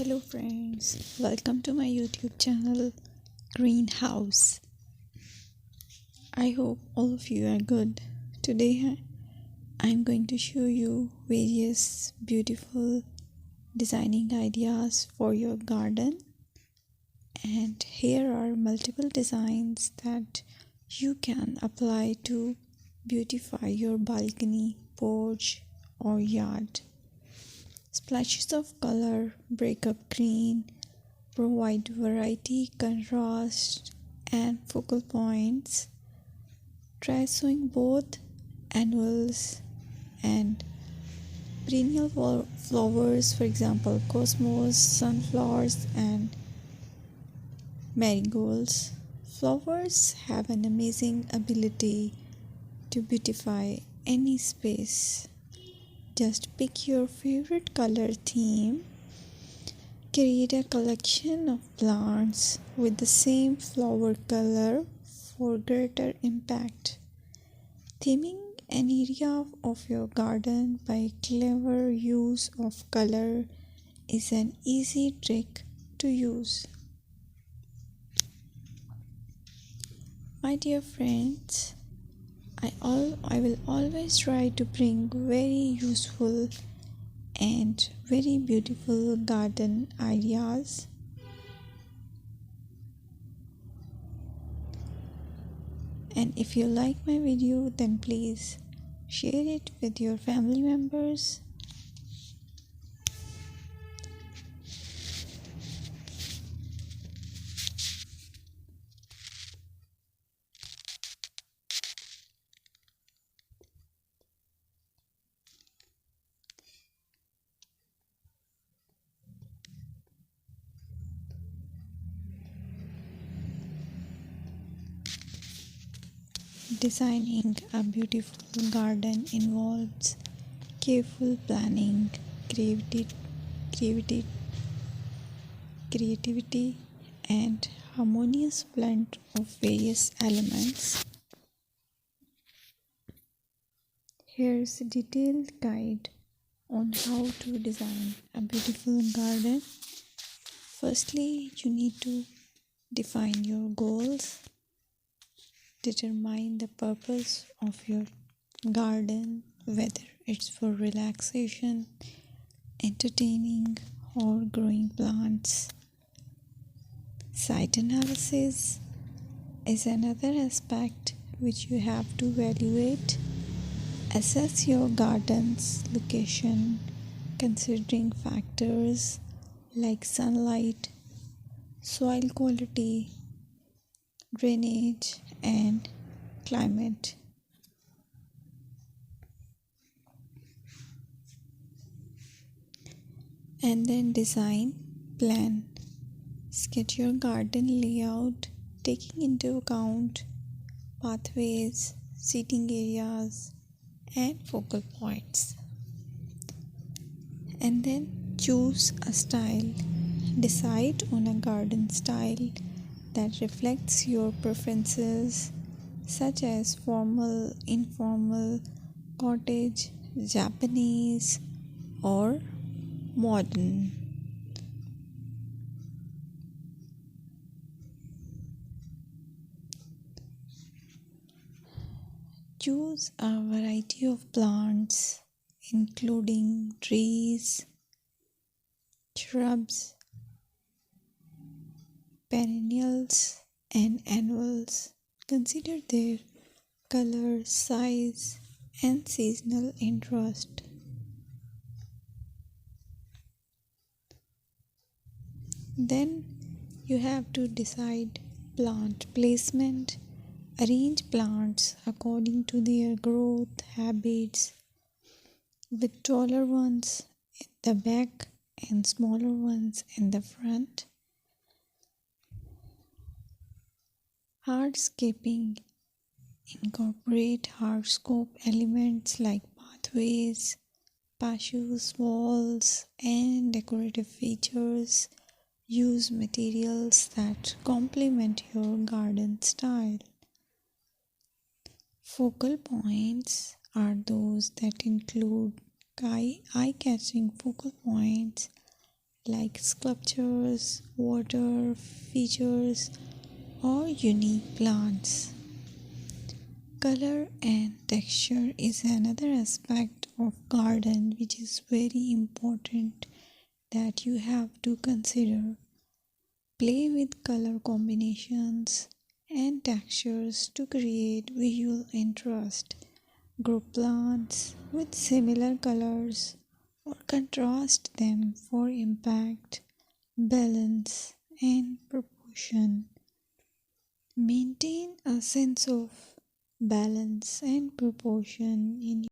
Hello friends, welcome to my YouTube channel Greenhouse. I hope all of you are good. Today I'm going to show you various beautiful designing ideas for your garden, and here are multiple designs that you can apply to beautify your balcony, porch or yard. Splashes of color break up green, provide variety, contrast, and focal points. Try sowing both annuals and perennial flowers, for example, cosmos, sunflowers, and marigolds. Flowers have an amazing ability to beautify any space. Just pick your favorite color theme. Create a collection of plants with the same flower color for greater impact. Theming an area of your garden by clever use of color is an easy trick to use. My dear friends, I will always try to bring very useful and very beautiful garden ideas. And if you like my video, then please share it with your family members. Designing a beautiful garden involves careful planning, creativity, creativity, and harmonious blend of various elements. Here's a detailed guide on how to design a beautiful garden. Firstly, you need to define your goals. Determine the purpose of your garden, whether it's for relaxation, entertaining, or growing plants. Site analysis is another aspect which you have to evaluate. Assess your garden's location, considering factors like sunlight, soil quality, drainage, and climate. And then design plan. Sketch your garden layout, taking into account pathways, seating areas, and focal points. And then choose a style. Decide on a garden style that reflects your preferences, such as formal, informal, cottage, Japanese, or modern. Choose a variety of plants, including trees, shrubs, perennials, and annuals. Consider their color, size, and seasonal interest. Then you have to decide plant placement. Arrange plants according to their growth habits, with taller ones in the back and smaller ones in the front. Hardscaping. Incorporate hardscape elements like pathways, patios, walls, and decorative features. Use materials that complement your garden style. Focal points are those that include eye-catching focal points like sculptures, water features, or unique plants. Color and texture is another aspect of garden which is very important that you have to consider. Play with color combinations and textures to create visual interest. Group plants with similar colors or contrast them for impact, balance, and proportion. Maintain a sense of balance and proportion in